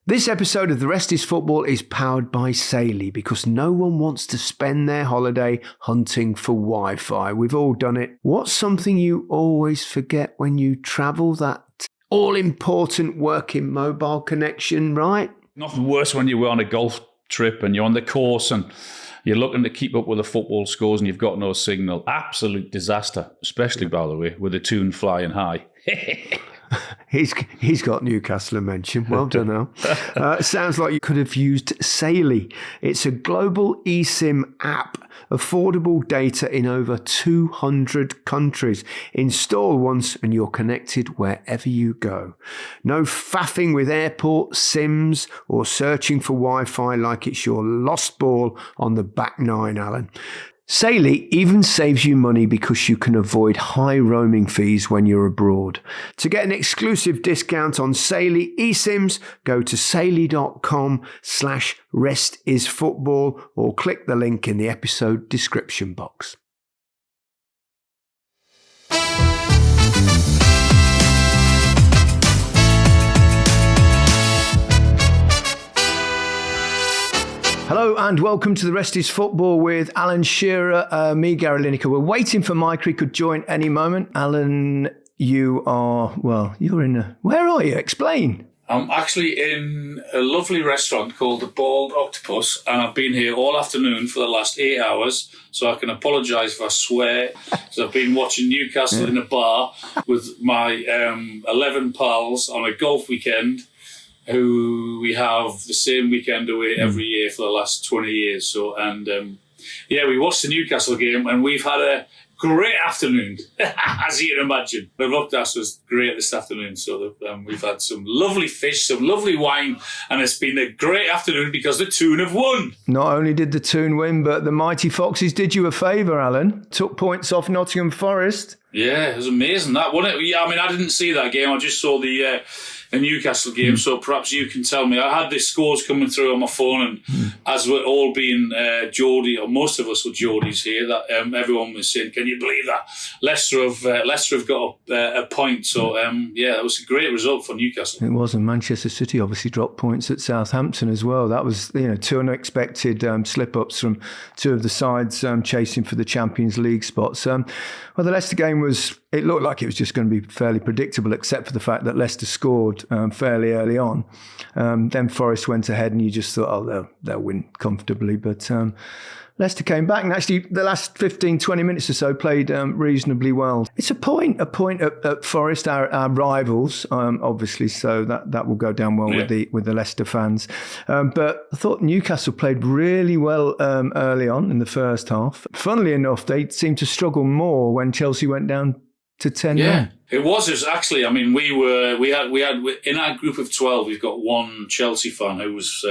This episode of The Rest is Football is powered by Saily because no one wants to spend their holiday hunting for Wi-Fi. We've all done it. What's something you always forget when you travel? That all-important working mobile connection, right? Nothing worse when you were on a golf trip and you're on the course and you're looking to keep up with the football scores and you've got no signal. Absolute disaster, especially, by the way, with the tune flying high. He's got Newcastle mention. Well done, Al. Sounds like you could have used Saily. It's a global eSIM app, affordable data in over 200 countries. Install once and you're connected wherever you go. No faffing with airport SIMs or searching for Wi-Fi like it's your lost ball on the back nine, Alan. Saily even saves you money because you can avoid high roaming fees when you're abroad. To get an exclusive discount on Saily eSIMs, go to saily.com/restisfootball or click the link in the episode description box. Hello and welcome to The Rest is Football with Alan Shearer, me, Gary Lineker. We're waiting for Micah. He could join any moment. Alan, you're where are you? Explain. I'm actually in a lovely restaurant called the Bald Octopus, and I've been here all afternoon for the last 8 hours, so I can apologise if I swear, because I've been watching Newcastle in a bar with my 11 pals on a golf weekend, who we have the same weekend away every year for the last 20 years. So, we watched the Newcastle game and we've had a great afternoon, as you can imagine. They've looked after us great this afternoon. So we've had some lovely fish, some lovely wine, and it's been a great afternoon because the Toon have won. Not only did the Toon win, but the Mighty Foxes did you a favour, Alan. Took points off Nottingham Forest. Yeah, it was amazing, that, wasn't it? Yeah, I mean, I didn't see that game. I just saw the Newcastle game, so perhaps you can tell me. I had the scores coming through on my phone, and as we're all being Geordie, or most of us were Geordies here, that everyone was saying, "Can you believe that Leicester have got a point?" So that was a great result for Newcastle. It was, and Manchester City obviously dropped points at Southampton as well. That was two unexpected slip-ups from two of the sides chasing for the Champions League spots. The Leicester game it looked like it was just going to be fairly predictable, except for the fact that Leicester scored fairly early on. Then Forest went ahead and you just thought, they'll win comfortably. But Leicester came back and actually the last 15, 20 minutes or so played reasonably well. It's a point at Forest, our rivals, obviously, so that will go down well with the Leicester fans. But I thought Newcastle played really well early on in the first half. Funnily enough, they seemed to struggle more when Chelsea went down to 10 men. It was actually. I mean, we had in our group of 12, we've got one Chelsea fan who was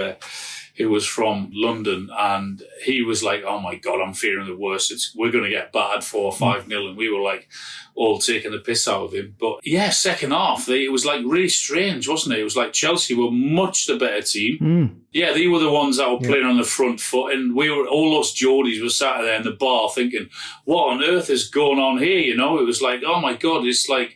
from London, and he was like, "Oh my God, I'm fearing the worst. We're going to get battered 4 or 5-0," and we were like all taking the piss out of him. But yeah, second half, it was like really strange, wasn't it? It was like Chelsea were much the better team. Yeah, they were the ones that were playing on the front foot, and we were all us Geordies were sat there in the bar thinking, "What on earth is going on here?" It was like, "Oh my God, it's like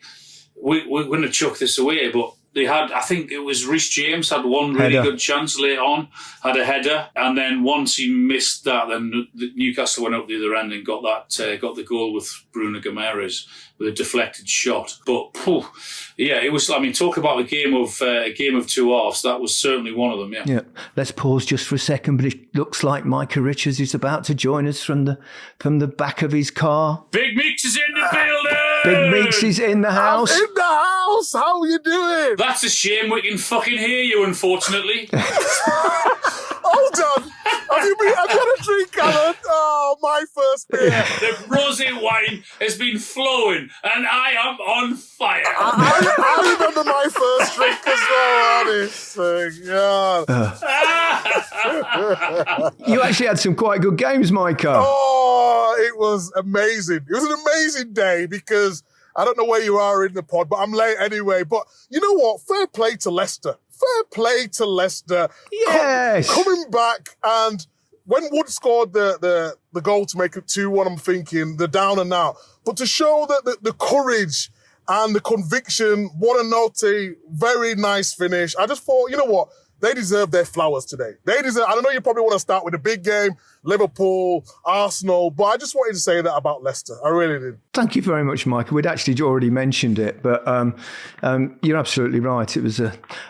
we're going to chuck this away," but. They had, I think it was Reece James had one really good chance later on, had a header, and then once he missed that, then Newcastle went up the other end and got the goal with Bruno Guimaraes with a deflected shot. But it was. I mean, talk about a game of 2 halves. That was certainly one of them. Yeah. Let's pause just for a second. But it looks like Micah Richards is about to join us from the back of his car. Big Meeks is in the building. Big Meeks is in the house. I'm in the house. How are you doing? That's a shame. We can fucking hear you, unfortunately. Hold on. Have you had a drink, Alan? Oh, my first beer. The rosé wine has been flowing, and I am on fire. I remember my first drink as well, honestly. You actually had some quite good games, Micah. Oh, it was amazing. It was an amazing day because I don't know where you are in the pod, but I'm late anyway. But you know what? Fair play to Leicester. Fair play to Leicester. Yes. Coming back, and when Wood scored the goal to make it 2-1, I'm thinking they're down and out. But to show that the courage and the conviction, what a note, very nice finish. I just thought, you know what? they deserve their flowers today. I don't know, you probably want to start with a big game, Liverpool, Arsenal, but I just wanted to say that about Leicester. I really did. Thank you very much, Micah. We'd actually already mentioned it, but you're absolutely right. It was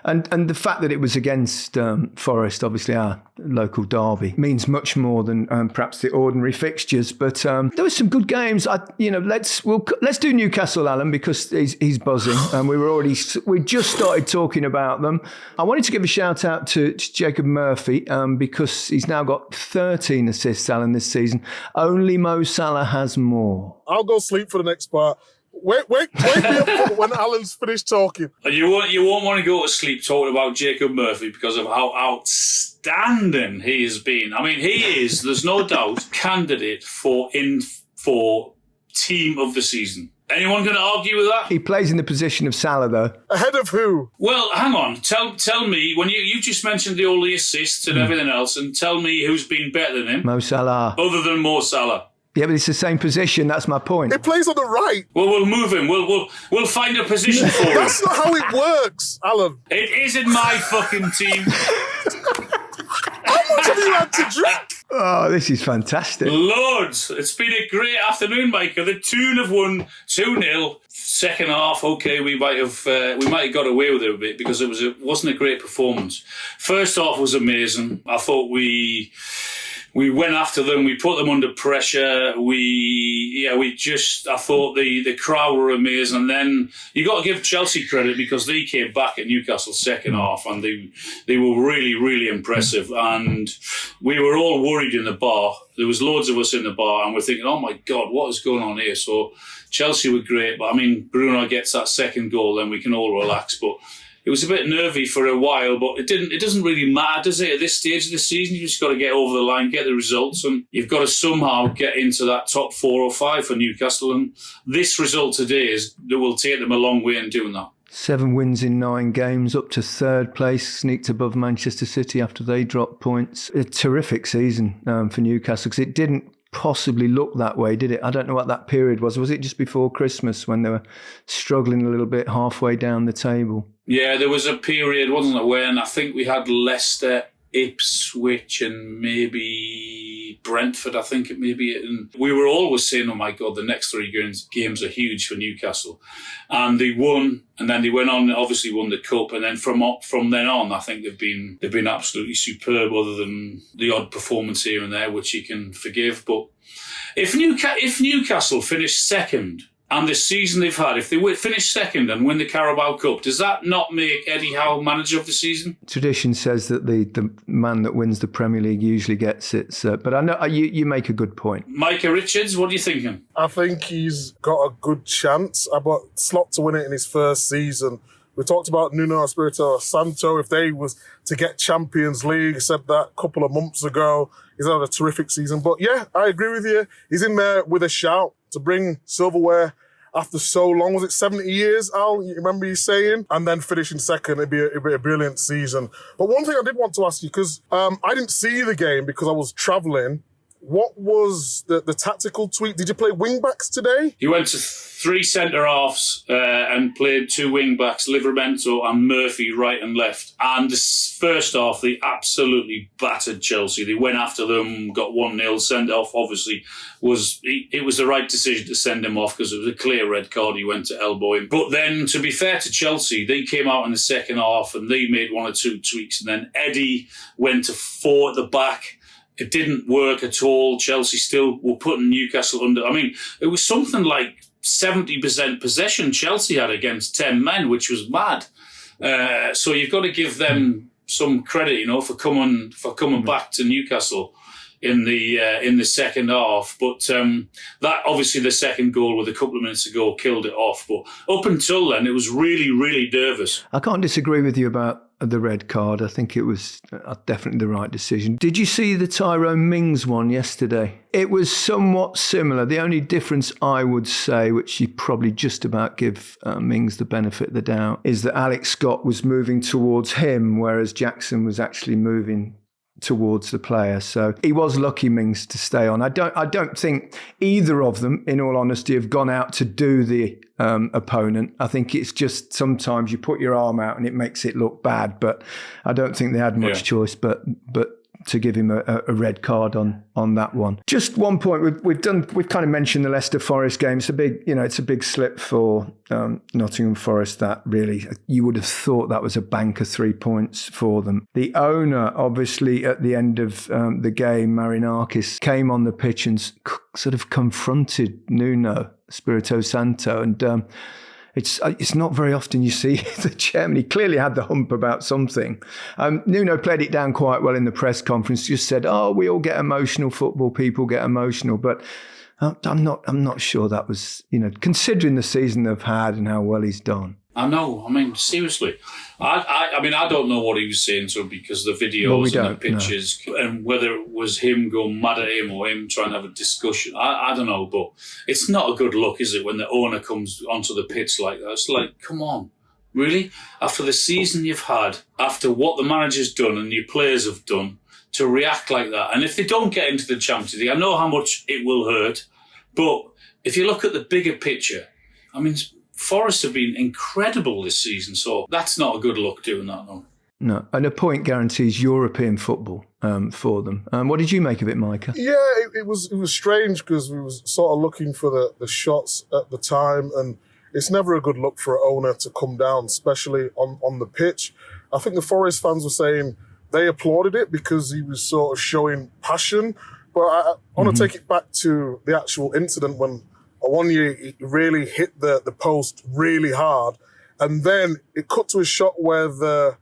and the fact that it was against Forest, obviously our local derby, means much more than perhaps the ordinary fixtures. But there were some good games. Let's do Newcastle, Alan, because he's buzzing, and we just started talking about them. I wanted to give a shout out to Jacob Murphy because he's now got 13 assists, Alan, this season. Only Mo Salah has more. I'll go sleep for the next part. Wake me up when Alan's finished talking. You won't want to go to sleep talking about Jacob Murphy because of how outstanding he has been. I mean, he is, there's no doubt, candidate for team of the season. Anyone going to argue with that? He plays in the position of Salah, though. Ahead of who? Well, hang on. Tell me, when you just mentioned all the assists and everything else, and tell me who's been better than him. Mo Salah. Other than Mo Salah. Yeah, but it's the same position. That's my point. He plays on the right. Well, we'll move him. We'll find a position for him. That's not how it works, Alan. It isn't my fucking team. How much have you had to drink? Oh, this is fantastic. Loads. It's been a great afternoon, Micah. The Toon have won 2-0. Second half, okay, we might have got away with it a bit because it wasn't a great performance. First half was amazing. I thought we went after them. We put them under pressure. I thought the crowd were amazing. And then you got to give Chelsea credit because they came back at Newcastle second half and they were really, really impressive. And we were all worried in the bar. There was loads of us in the bar and we're thinking, oh my God, what is going on here? So Chelsea were great. But I mean, Bruno gets that second goal, then we can all relax. But it was a bit nervy for a while, but it doesn't really matter, does it? At this stage of the season, you just got to get over the line, get the results, and you've got to somehow get into that top 4 or 5 for Newcastle. And this result today will take them a long way in doing that. 7 wins in 9 games, up to third place, sneaked above Manchester City after they dropped points. A terrific season for Newcastle because it didn't possibly look that way, did it? I don't know what that period was. Was it just before Christmas when they were struggling a little bit halfway down the table? Yeah, there was a period, wasn't there, when I think we had Leicester, Ipswich and maybe Brentford, I think it may be. And we were always saying, oh my God, the next 3 games are huge for Newcastle. And they won, and then they went on, obviously won the Cup. And then from then on, I think they've been absolutely superb, other than the odd performance here and there, which you can forgive. But if Newcastle finished second, and the season they've had, if they finish second and win the Carabao Cup, does that not make Eddie Howe manager of the season? Tradition says that the man that wins the Premier League usually gets it. But I know you make a good point. Micah Richards, what are you thinking? I think he's got a good chance. But slot to win it in his first season. We talked about Nuno Espírito Santo. If they was to get Champions League, I said that a couple of months ago. He's had a terrific season. But yeah, I agree with you. He's in there with a shout to bring silverware after so long. Was it 70 years, Al? You remember you saying? And then finishing second, it'd be a brilliant season. But one thing I did want to ask you, because I didn't see the game because I was travelling. What was the tactical tweak? Did you play wing-backs today? He went to 3 centre-halves and played 2 wing-backs, Livramento and Murphy right and left. And the first half, they absolutely battered Chelsea. They went after them, got 1-0, sent off. Obviously, it was the right decision to send him off because it was a clear red card. He went to elbow him. But then, to be fair to Chelsea, they came out in the second half and they made 1 or 2 tweaks. And then Eddie went to 4 at the back. It didn't work at all. Chelsea still were putting Newcastle under. I mean, it was something like 70% possession Chelsea had against 10 men, which was mad. So you've got to give them some credit, for coming back to Newcastle in the second half. But that obviously the second goal with a couple of minutes to go killed it off. But up until then, it was really, really nervous. I can't disagree with you about the red card. I think it was definitely the right decision. Did you see the Tyrone Mings one yesterday? It was somewhat similar. The only difference I would say, which you probably just about give Mings the benefit of the doubt, is that Alex Scott was moving towards him, whereas Jackson was actually moving towards the player. So he was lucky, Mings, to stay on. I don't think either of them, in all honesty, have gone out to do the opponent. I think it's just sometimes you put your arm out and it makes it look bad, but I don't think they had much choice but to give him a red card on that one. Just one point we've kind of mentioned the Leicester Forest game. It's a big slip for Nottingham Forest. That really, you would have thought that was a banker 3 points for them. The owner, obviously, at the end of the game, Marinakis, came on the pitch and sort of confronted Nuno Espírito Santo, and it's not very often you see the chairman. He clearly had the hump about something. Nuno played it down quite well in the press conference. Just said, we all get emotional. Football people get emotional, but I'm not sure that was, considering the season they've had and how well he's done. I know. I mean, seriously. I don't know what he was saying to him because the videos and the pictures and whether it was him going mad at him or him trying to have a discussion. I don't know, but it's not a good look, is it, when the owner comes onto the pitch like that? It's like, come on, really? After the season you've had, after what the manager's done and your players have done, to react like that. And if they don't get into the Champions League, I know how much it will hurt, but if you look at the bigger picture, I mean, Forest have been incredible this season, so that's not a good look doing that, no. No, and a point guarantees European football for them. What did you make of it, Micah? Yeah, it was strange because we was sort of looking for the shots at the time, and it's never a good look for an owner to come down, especially on the pitch. I think the Forest fans were saying they applauded it because he was sort of showing passion, but I want to take it back to the actual incident when one year he really hit the post really hard, and then it cut to a shot where the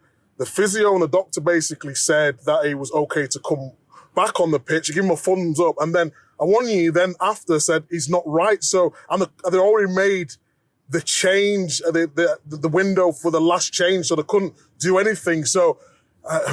physio and the doctor basically said that he was okay to come back on the pitch, give him a thumbs up, and then one year then after said he's not right. So they already made the change, the window for the last change, so they couldn't do anything. So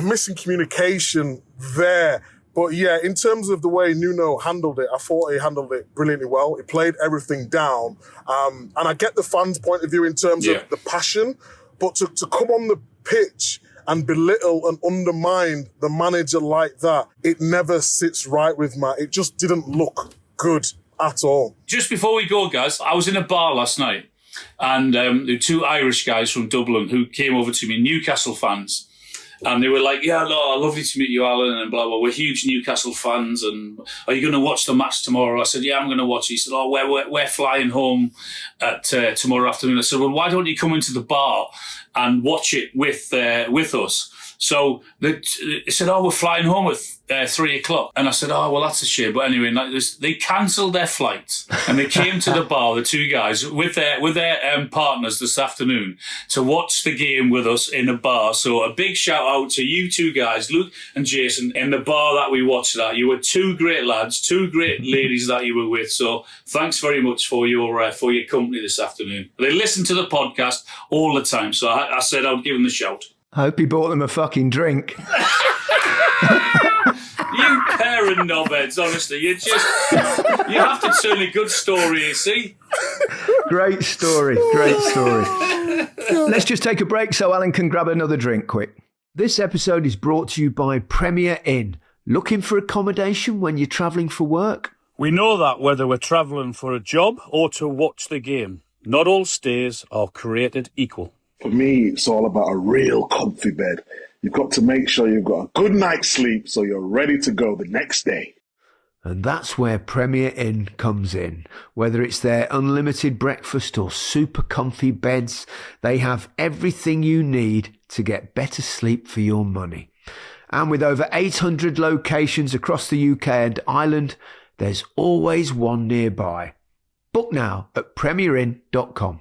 missing communication there. But yeah, in terms of the way Nuno handled it, I thought he handled it brilliantly well. He played everything down. And I get the fans' point of view in terms of the passion, but to come on the pitch and belittle and undermine the manager like that, it never sits right with me. It just didn't look good at all. Just before we go, guys, I was in a bar last night, and there were two Irish guys from Dublin who came over to me, Newcastle fans. And they were like, lovely to meet you, Alan, and blah, blah. We're huge Newcastle fans, and are you going to watch the match tomorrow? I said, yeah, I'm going to watch it. He said, we're flying home at tomorrow afternoon. I said, well, why don't you come into the bar and watch it with us? So they said, we're flying home at 3 o'clock. And I said, well, that's a shame. But anyway, they cancelled their flights and they came to the bar, the two guys, with their partners this afternoon to watch the game with us in a bar. So a big shout out to you two guys, Luke and Jason, in the bar that we watched that. You were two great lads, two great ladies that you were with. So thanks very much for your company this afternoon. They listen to the podcast all the time. So I said I'd give them the shout. I hope he bought them a fucking drink. You pair of knobheads, honestly. You have to turn a good story, you see? Great story. Let's just take a break so Alan can grab another drink quick. This episode is brought to you by Premier Inn. Looking for accommodation when you're travelling for work? We know that whether we're travelling for a job or to watch the game, not all stays are created equal. For me, it's all about a real comfy bed. You've got to make sure you've got a good night's sleep so you're ready to go the next day. And that's where Premier Inn comes in. Whether it's their unlimited breakfast or super comfy beds, they have everything you need to get better sleep for your money. And with over 800 locations across the UK and Ireland, there's always one nearby. Book now at premierin.com.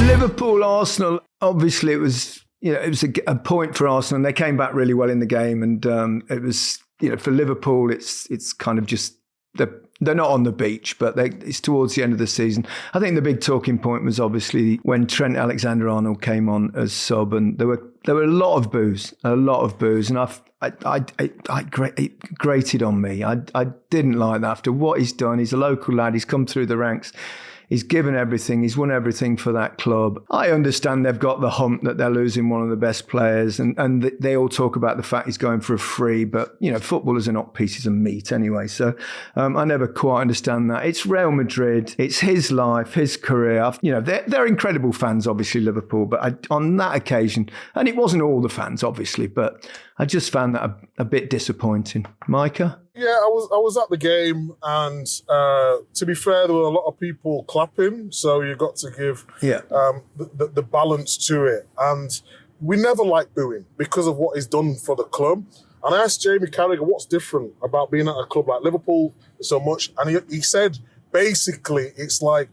Liverpool, Arsenal, obviously it was a point for Arsenal, and they came back really well in the game. And it was, for Liverpool, it's kind of just, they're not on the beach, but it's towards the end of the season. I think the big talking point was obviously when Trent Alexander-Arnold came on as sub, and there were a lot of boos, and it grated on me. I didn't like that after what he's done. He's a local lad. He's come through the ranks. He's given everything. He's won everything for that club. I understand they've got the hump that they're losing one of the best players, and they all talk about the fact he's going for a free, but, footballers are not pieces of meat anyway. So I never quite understand that. It's Real Madrid. It's his life, his career. They're incredible fans, obviously, Liverpool, but on that occasion, and it wasn't all the fans, obviously, but I just found that a bit disappointing. Micah? Yeah, I was at the game, and to be fair, there were a lot of people clapping, so you got to give the balance to it. And we never like booing because of what he's done for the club. And I asked Jamie Carragher, what's different about being at a club like Liverpool so much? And he said, basically, it's like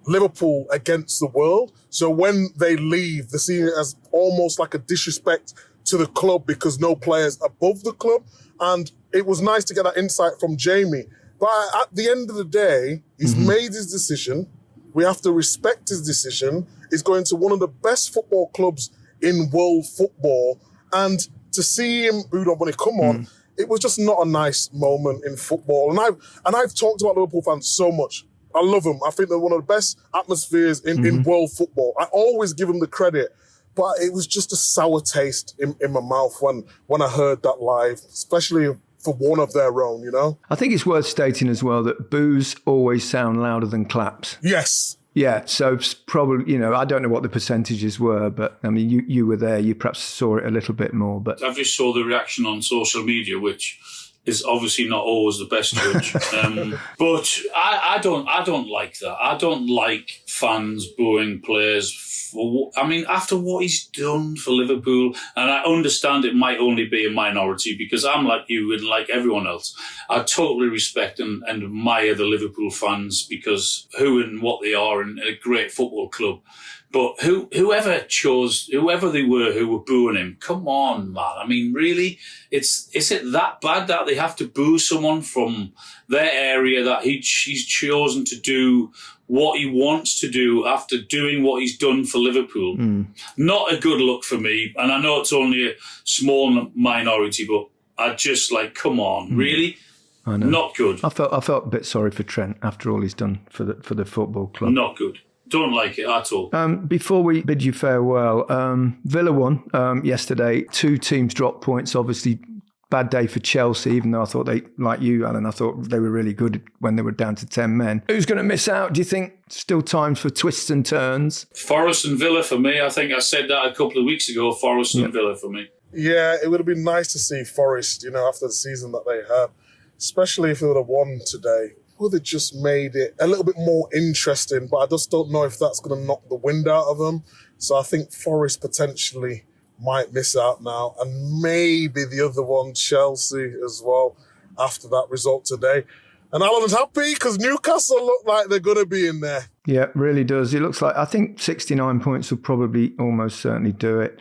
Liverpool against the world. So when they leave, they're seeing it as almost like a disrespect to the club because no player's above the club. And it was nice to get that insight from Jamie. But at the end of the day, he's made his decision. We have to respect his decision. He's going to one of the best football clubs in world football. And to see him booed up when he come on, it was just not a nice moment in football. And I've talked about Liverpool fans so much. I love them. I think they're one of the best atmospheres in world football. I always give them the credit. But it was just a sour taste in my mouth when I heard that live, especially for one of their own, I think it's worth stating as well that boos always sound louder than claps. Yes. Yeah, so probably, I don't know what the percentages were, but I mean, you were there, you perhaps saw it a little bit more. But I just saw the reaction on social media, which is obviously not always the best judge. But I don't like that. I don't like fans booing players. After what he's done for Liverpool, and I understand it might only be a minority because I'm like you and like everyone else. I totally respect and admire the Liverpool fans because who and what they are and a great football club. But whoever they were who were booing him, come on, man. I mean, really? Is it that bad that they have to boo someone from their area that he's chosen to do what he wants to do after doing what he's done for Liverpool? Not a good look for me. And I know it's only a small minority, but I just come on, really? I know. Not good. I felt a bit sorry for Trent after all he's done for the football club. Not good. Don't like it at all. Before we bid you farewell, Villa won yesterday. 2 teams dropped points. Obviously, bad day for Chelsea, even though I thought they, like you, Alan, I thought they were really good when they were down to 10 men. Who's going to miss out? Do you think still times for twists and turns? Forest and Villa for me. I think I said that a couple of weeks ago. Forest and Villa for me. Yeah, it would have been nice to see Forest, after the season that they had, especially if they would have won today. Would have just made it a little bit more interesting, but I just don't know if that's going to knock the wind out of them. So I think Forest potentially might miss out now, and maybe the other one, Chelsea, as well, after that result today. And Alan's happy because Newcastle look like they're going to be in there. Yeah, it really does. It looks like, I think 69 points will probably almost certainly do it.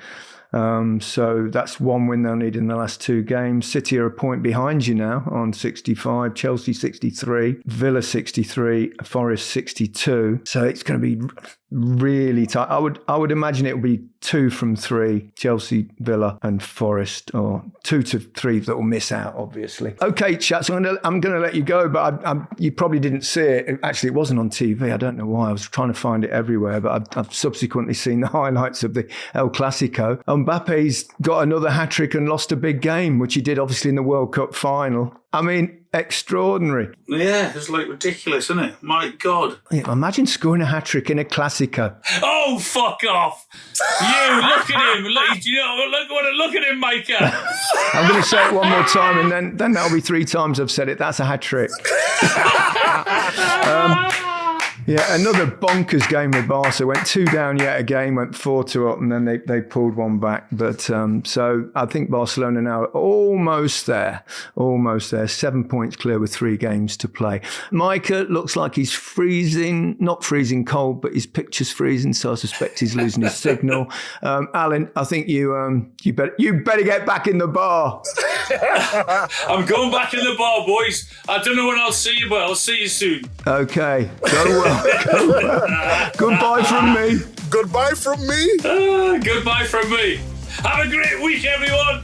So that's one win they'll need in the last 2 games. City are a point behind you now on 65, Chelsea 63, Villa 63, Forest 62. So it's going to be really tight. I would imagine it will be 2 from 3, Chelsea, Villa and Forest, or 2 to 3 that will miss out, obviously. Okay, chaps, I'm going to let you go, but you probably didn't see it. Actually, it wasn't on TV. I don't know why. I was trying to find it everywhere, but I've subsequently seen the highlights of the El Clasico. Mbappe's got another hat-trick and lost a big game, which he did obviously in the World Cup final. I mean, extraordinary. Yeah, it's ridiculous, isn't it? My God. Yeah, imagine scoring a hat-trick in a Clasico. Oh, fuck off. You, look at him. Look at him, Micah. I'm going to say it one more time, and then that'll be 3 times I've said it. That's a hat-trick. Yeah, another bonkers game with Barca. Went 2 down yet again, went 4-2 up, and then they pulled one back. But so I think Barcelona now are almost there. 7 points clear with 3 games to play. Micah looks like he's freezing, not freezing cold, but his picture's freezing, so I suspect he's losing his signal. Alan, I think you better get back in the bar. I'm going back in the bar, boys. I don't know when I'll see you, but I'll see you soon. Okay, go well. Goodbye from me. Goodbye from me. Goodbye from me. Have a great week, everyone.